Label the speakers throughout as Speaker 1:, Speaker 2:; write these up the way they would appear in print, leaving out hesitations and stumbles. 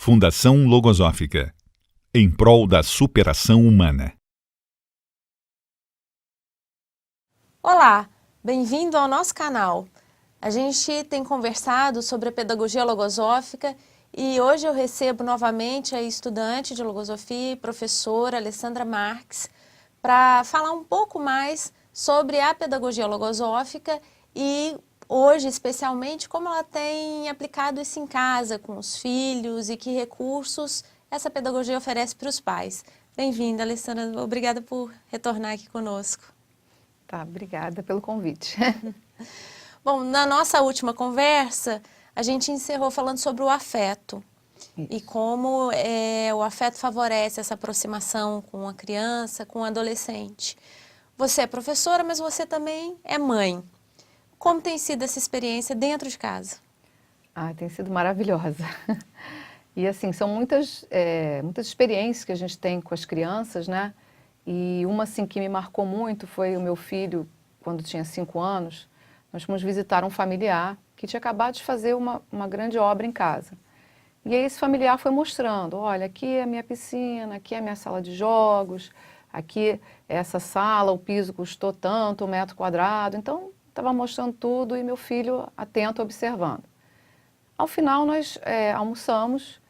Speaker 1: Fundação Logosófica, em prol da superação humana.
Speaker 2: Olá, bem-vindo ao nosso canal. A gente tem conversado sobre a pedagogia logosófica e hoje eu recebo novamente a estudante de logosofia e professora Alessandra Marques para falar um pouco mais sobre a pedagogia logosófica e hoje, especialmente, como ela tem aplicado isso em casa com os filhos e que recursos essa pedagogia oferece para os pais. Bem-vinda, Alessandra. Obrigada por retornar aqui conosco.
Speaker 3: Tá, obrigada pelo convite.
Speaker 2: Bom, na nossa última conversa, a gente encerrou falando sobre o afeto. Isso. E como o afeto favorece essa aproximação com a criança, com o adolescente. Você é professora, mas você também é mãe. Como tem sido essa experiência dentro de casa?
Speaker 3: Tem sido maravilhosa. E assim, são muitas experiências que a gente tem com as crianças, né? E uma assim que me marcou muito foi o meu filho, quando tinha 5 anos, nós fomos visitar um familiar que tinha acabado de fazer uma grande obra em casa. E aí esse familiar foi mostrando, olha, aqui é a minha piscina, aqui é a minha sala de jogos, aqui é essa sala, o piso custou tanto, 1 metro quadrado. Então, estava mostrando tudo e meu filho atento, observando. Ao final, nós almoçamos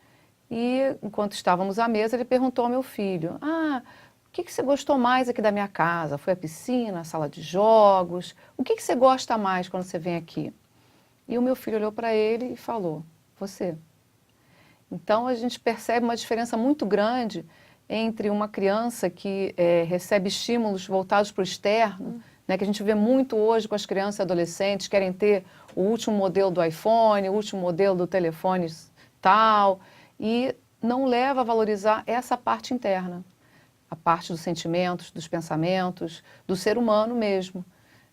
Speaker 3: e, enquanto estávamos à mesa, ele perguntou ao meu filho, o que você gostou mais aqui da minha casa? Foi a piscina, a sala de jogos? O que você gosta mais quando você vem aqui? E o meu filho olhou para ele e falou, você. Então, a gente percebe uma diferença muito grande entre uma criança que recebe estímulos voltados para o externo, né, que a gente vê muito hoje com as crianças e adolescentes, querem ter o último modelo do iPhone, o último modelo do telefone tal, e não leva a valorizar essa parte interna, a parte dos sentimentos, dos pensamentos, do ser humano mesmo.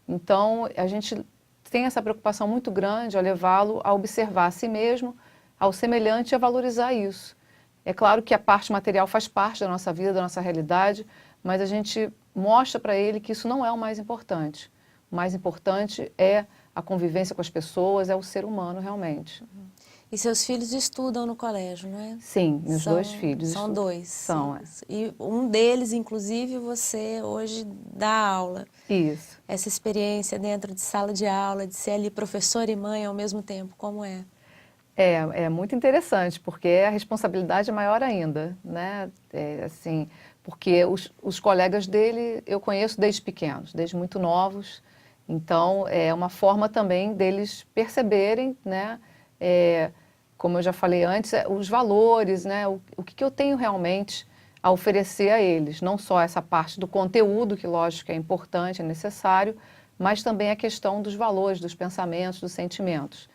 Speaker 3: Então, a gente tem essa preocupação muito grande ao levá-lo a observar a si mesmo, ao semelhante e a valorizar isso. É claro que a parte material faz parte da nossa vida, da nossa realidade, mas a gente mostra para ele que isso não é o mais importante. O mais importante é a convivência com as pessoas, é o ser humano realmente.
Speaker 2: E seus filhos estudam no colégio, não é?
Speaker 3: Sim, meus 2 filhos.
Speaker 2: São 2?
Speaker 3: São,
Speaker 2: E um deles, inclusive, você hoje dá aula.
Speaker 3: Isso.
Speaker 2: Essa experiência dentro de sala de aula, de ser ali professor e mãe ao mesmo tempo, como é?
Speaker 3: É muito interessante, porque a responsabilidade é maior ainda, né? Assim, porque os colegas dele eu conheço desde pequenos, desde muito novos, então é uma forma também deles perceberem, né? Como eu já falei antes, os valores, né? O que eu tenho realmente a oferecer a eles, não só essa parte do conteúdo, que lógico é importante, é necessário, mas também a questão dos valores, dos pensamentos, dos sentimentos.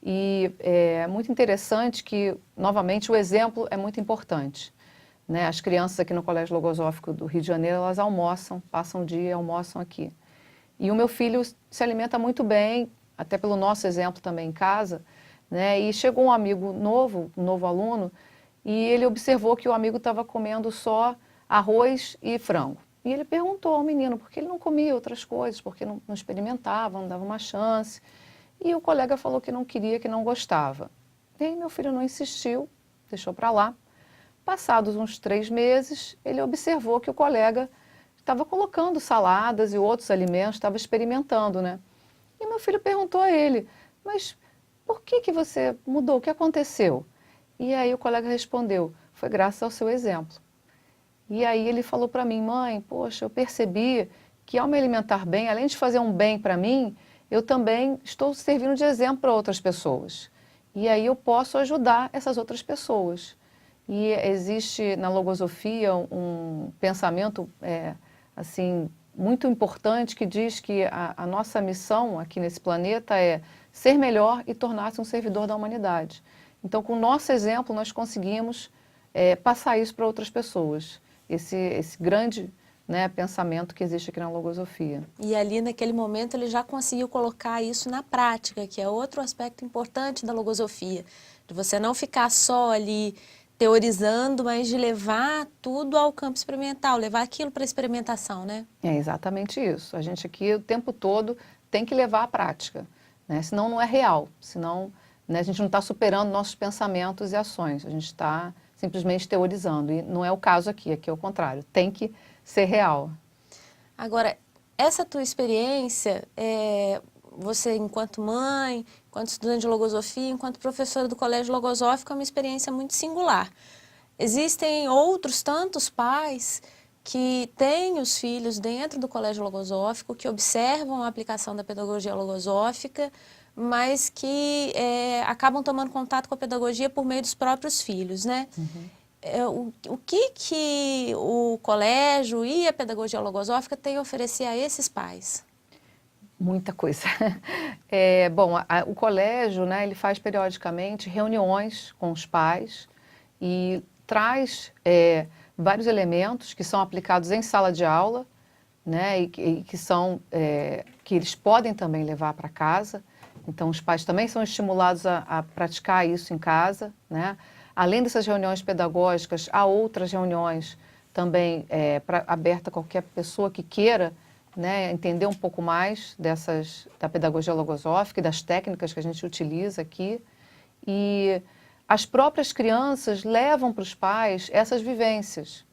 Speaker 3: E é muito interessante que, novamente, o exemplo é muito importante, né? As crianças aqui no Colégio Logosófico do Rio de Janeiro, elas almoçam, passam o dia, almoçam aqui. E o meu filho se alimenta muito bem, até pelo nosso exemplo também em casa, né? E chegou um amigo novo, um novo aluno, e ele observou que o amigo estava comendo só arroz e frango. E ele perguntou ao menino por que ele não comia outras coisas, porque não experimentava, não dava uma chance. E o colega falou que não queria, que não gostava. E aí meu filho não insistiu, deixou para lá. Passados uns 3 meses, ele observou que o colega estava colocando saladas e outros alimentos, estava experimentando, né? E meu filho perguntou a ele, mas por que você mudou? O que aconteceu? E aí o colega respondeu, foi graças ao seu exemplo. E aí ele falou para mim, mãe, poxa, eu percebi que ao me alimentar bem, além de fazer um bem para mim, eu também estou servindo de exemplo para outras pessoas. E aí eu posso ajudar essas outras pessoas. E existe na logosofia um pensamento assim, muito importante que diz que a nossa missão aqui nesse planeta é ser melhor e tornar-se um servidor da humanidade. Então, com o nosso exemplo, nós conseguimos passar isso para outras pessoas. Esse grande pensamento que existe aqui na logosofia.
Speaker 2: E ali naquele momento ele já conseguiu colocar isso na prática, que é outro aspecto importante da logosofia, de você não ficar só ali teorizando, mas de levar tudo ao campo experimental, levar aquilo para a experimentação, né?
Speaker 3: É exatamente isso. A gente aqui o tempo todo tem que levar à prática, né? Senão não é real, senão né? A gente não está superando nossos pensamentos e ações, a gente está simplesmente teorizando. E não é o caso aqui, aqui é o contrário, tem que ser real.
Speaker 2: Agora, essa tua experiência, você enquanto mãe, enquanto estudante de logosofia, enquanto professora do Colégio Logosófico, é uma experiência muito singular. Existem outros tantos pais que têm os filhos dentro do Colégio Logosófico, que observam a aplicação da pedagogia logosófica, mas que acabam tomando contato com a pedagogia por meio dos próprios filhos, né? O que o colégio e a pedagogia logosófica têm a oferecer a esses pais?
Speaker 3: Muita coisa. Bom, o colégio, né, ele faz periodicamente reuniões com os pais e traz vários elementos que são aplicados em sala de aula, né, e que eles podem também levar para casa. Então, os pais também são estimulados a praticar isso em casa, né? Além dessas reuniões pedagógicas, há outras reuniões também abertas a qualquer pessoa que queira, né, entender um pouco mais da pedagogia logosófica e das técnicas que a gente utiliza aqui. E as próprias crianças levam para os pais essas vivências.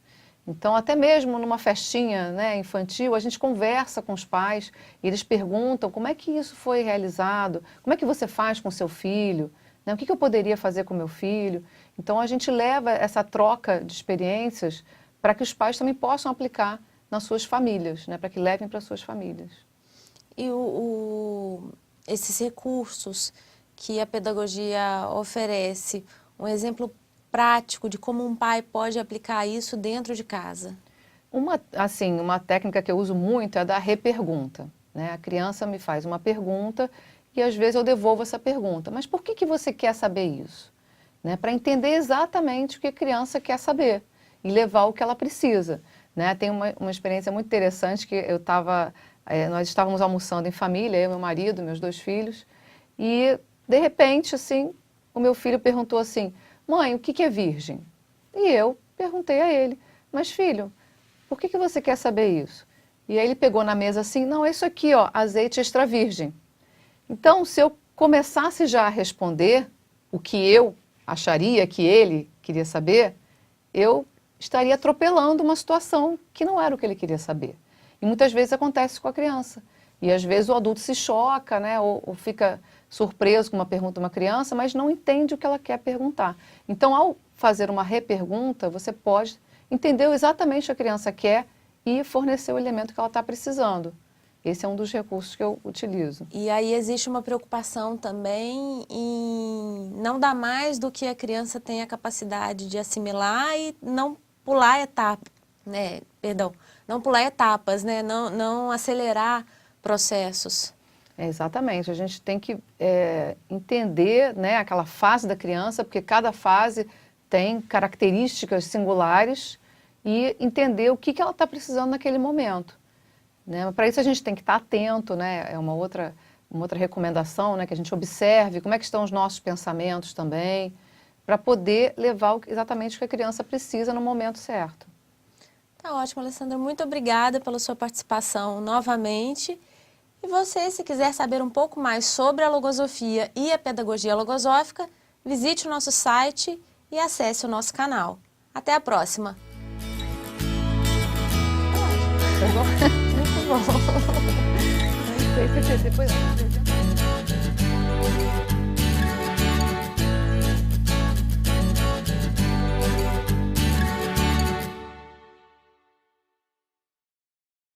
Speaker 3: Então, até mesmo numa festinha, né, infantil, a gente conversa com os pais e eles perguntam como é que isso foi realizado, como é que você faz com seu filho, né, o que eu poderia fazer com meu filho. Então, a gente leva essa troca de experiências para que os pais também possam aplicar nas suas famílias, né, para que levem para as suas famílias.
Speaker 2: E esses recursos que a pedagogia oferece, um exemplo prático de como um pai pode aplicar isso dentro de casa?
Speaker 3: Uma técnica que eu uso muito é a da repergunta, né? A criança me faz uma pergunta e às vezes eu devolvo essa pergunta. Mas por que você quer saber isso? Né? Para entender exatamente o que a criança quer saber e levar o que ela precisa. Né? Tem uma experiência muito interessante que nós estávamos almoçando em família, eu, meu marido, meus 2 filhos, e de repente, assim, o meu filho perguntou assim: mãe, o que é virgem? E eu perguntei a ele: mas filho, por que você quer saber isso? E aí ele pegou na mesa assim: não, é isso aqui, ó, azeite extra virgem. Então, se eu começasse já a responder o que eu acharia que ele queria saber, eu estaria atropelando uma situação que não era o que ele queria saber. E muitas vezes acontece com a criança. E às vezes o adulto se choca, né, ou fica surpreso com uma pergunta de uma criança, mas não entende o que ela quer perguntar. Então, ao fazer uma repergunta, você pode entender exatamente o que a criança quer e fornecer o elemento que ela está precisando. Esse é um dos recursos que eu utilizo.
Speaker 2: E aí existe uma preocupação também em não dar mais do que a criança tem a capacidade de assimilar e não pular etapas, né? Não pular etapas, né? Não acelerar processos.
Speaker 3: Exatamente, a gente tem que entender, né, aquela fase da criança, porque cada fase tem características singulares e entender o que ela está precisando naquele momento. Né? Para isso a gente tem que estar atento, né? É uma outra recomendação, né? Que a gente observe como é que estão os nossos pensamentos também, para poder levar exatamente o que a criança precisa no momento certo.
Speaker 2: Tá ótimo, Alessandra. Muito obrigada pela sua participação novamente. E você, se quiser saber um pouco mais sobre a logosofia e a pedagogia logosófica, visite o nosso site e acesse o nosso canal. Até a próxima!
Speaker 3: Tá bom? Muito bom. Depois...